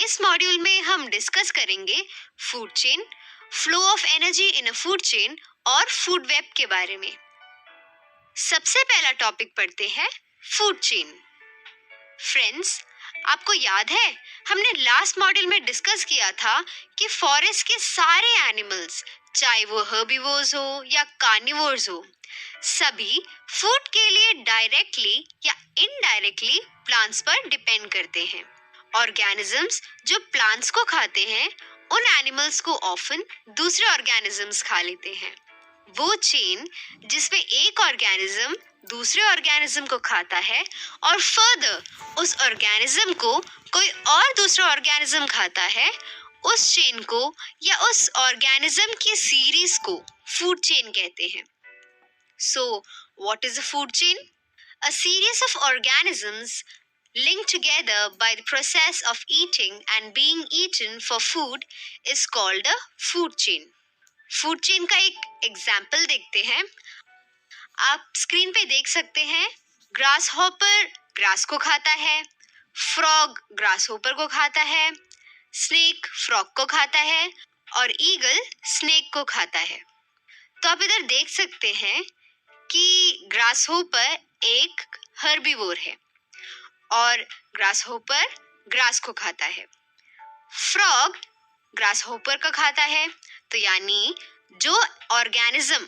इस मॉड्यूल में हम डिस्कस करेंगे food chain, flow of energy in a food chain और फूड वेब के बारे में। सबसे पहला टॉपिक पढ़ते हैं फूड चेन। फ्रेंड्स, आपको याद है हमने लास्ट मॉड्यूल में डिस्कस किया था कि फॉरेस्ट के सारे एनिमल्स, चाहे वो हर्बीवोर्स हो या कार्निवोर्स हो, सभी फूड के लिए डायरेक्टली या इनडायरेक्टली प्लांट्स पर डिपेंड करते हैं। ऑर्गेनिजम्स जो प्लांट्स को खाते हैं, उन एनिमल्स को ऑफन दूसरे ऑर्गेनिजम्स खा लेते हैं। वो चेन जिसमें एक ऑर्गेनिज्म दूसरे ऑर्गेनिज्म को खाता है और फर्दर उस ऑर्गेनिज्म को कोई और दूसरा ऑर्गेनिज्म खाता है, उस चेन को या उस ऑर्गेनिज्म की सीरीज को फूड चेन कहते हैं। So, what is a food chain? A series of organisms linked together by the process of eating and being eaten for food is called a food chain. Food chain का एक example देखते हैं। आप screen पे देख सकते हैं, grass hopper grass को खाता है, फ्रॉग ग्रास हॉपर को खाता है, स्नेक फ्रॉग को खाता है और ईगल स्नेक को खाता है। तो आप इधर देख सकते हैं कि ग्रास हॉपर एक हर्बीवोर है और ग्रास हॉपर ग्रास को खाता है। फ्रॉग ग्रास हॉपर को खाता है, तो यानी जो ऑर्गेनिज्म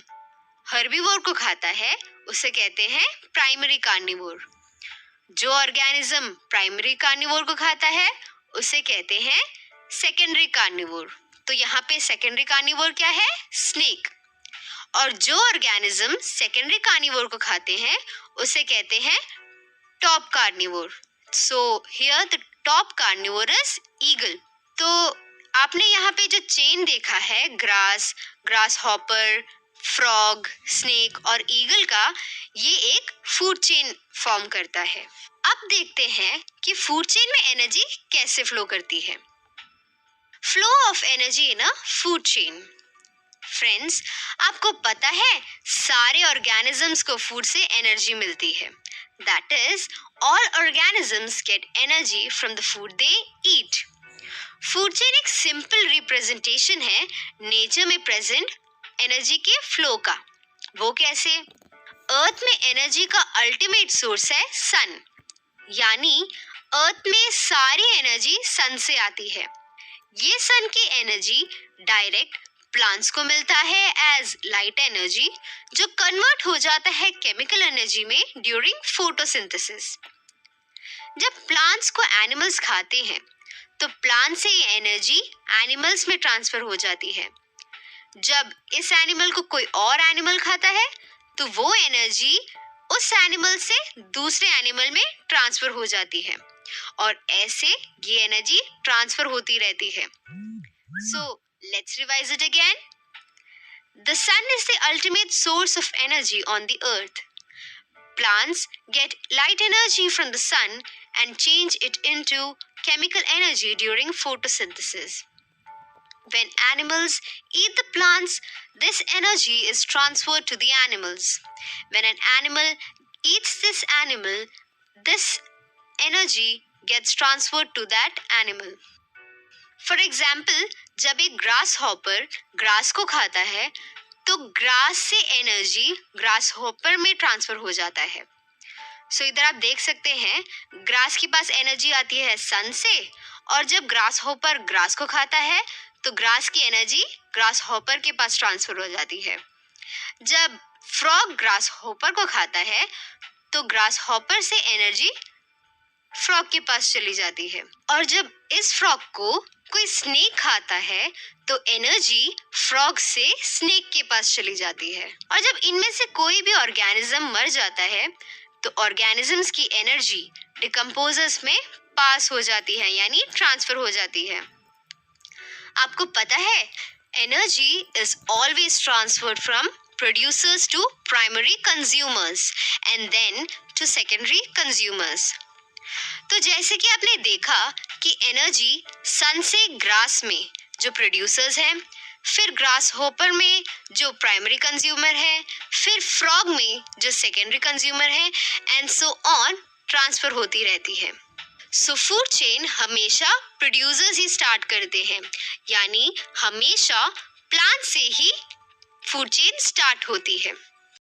हर्बीवोर को खाता है उसे कहते हैं प्राइमरी कार्निवोर। जो ऑर्गेनिज्म प्राइमरी कार्निवोर को खाता है उसे कहते हैं सेकेंडरी कार्निवोर। तो यहाँ पे सेकेंडरी कार्निवोर क्या है? स्नेक। और जो ऑर्गेनिज्म सेकेंडरी कार्निवोर को खाते हैं उसे कहते हैं top carnivore. So here the top carnivore is eagle. तो आपने यहाँ पे जो चेन देखा है, grass, grass hopper, frog, snake और ईगल का, ये एक फूड चेन फॉर्म करता है। अब देखते हैं कि फूड चेन में एनर्जी कैसे फ्लो करती है। Flow of energy in a food chain. Friends, आपको पता है सारे ऑर्गेनिजम्स को फूड से एनर्जी मिलती है। That is, all organisms get energy from the food they eat. Food chain एक सिंपल रिप्रेजेंटेशन है नेचर में प्रेजेंट एनर्जी के फ्लो का। वो कैसे? अर्थ में एनर्जी का अल्टीमेट सोर्स है सन, यानी अर्थ में सारी एनर्जी सन से आती है। ये सन की एनर्जी डायरेक्ट प्लांट्स को मिलता है एज लाइट एनर्जी, जो कन्वर्ट हो जाता है केमिकल एनर्जी में ड्यूरिंग फोटोसिंथेसिस। जब प्लांट्स को एनिमल्स खाते हैं तो प्लांट से ये एनर्जी एनिमल्स में ट्रांसफर हो जाती है। जब इस एनिमल को कोई और एनिमल खाता है तो वो एनर्जी उस एनिमल से दूसरे एनिमल में ट्रांसफर हो जाती है और ऐसे ये एनर्जी ट्रांसफर होती रहती है। So, let's revise it again. The sun is the ultimate source of energy on the earth. Plants get light energy from the sun and change it into chemical energy during photosynthesis. When animals eat the plants, this energy is transferred to the animals. When an animal eats this animal, this energy gets transferred to that animal. For example, जब एक grass hopper grass को खाता है तो grass से energy grass hopper में transfer हो जाता है। सो इधर आप देख सकते हैं, ग्रास के पास एनर्जी आती है सन से, और जब ग्रास हॉपर ग्रास को खाता है तो ग्रास की एनर्जी ग्रास हॉपर के पास ट्रांसफर हो जाती है। जब फ्रॉग ग्रास हॉपर को खाता है तो ग्रास हॉपर से एनर्जी फ्रॉग के पास चली जाती है, और जब इस फ्रॉग को कोई स्नेक खाता है तो एनर्जी फ्रॉग से स्नेक के पास चली जाती है। और जब इनमें से कोई भी ऑर्गेनिज्म मर जाता है तो ऑर्गेनिजम्स की एनर्जी डिकम्पोजर्स में पास हो जाती है, यानी ट्रांसफर हो जाती है। आपको पता है energy is always transferred from producers to primary consumers and then to secondary consumers. तो जैसे कि आपने देखा कि एनर्जी सन से ग्रास में जो प्रोड्यूसर्स हैं, फिर ग्रास हॉपर में जो प्राइमरी कंज्यूमर है, फिर फ्रॉग में जो सेकेंडरी कंज्यूमर है, एंड सो ऑन ट्रांसफर होती रहती है। सो फूड चेन हमेशा प्रोड्यूसर्स ही स्टार्ट करते हैं, यानी हमेशा प्लांट से ही फूड चेन स्टार्ट होती है।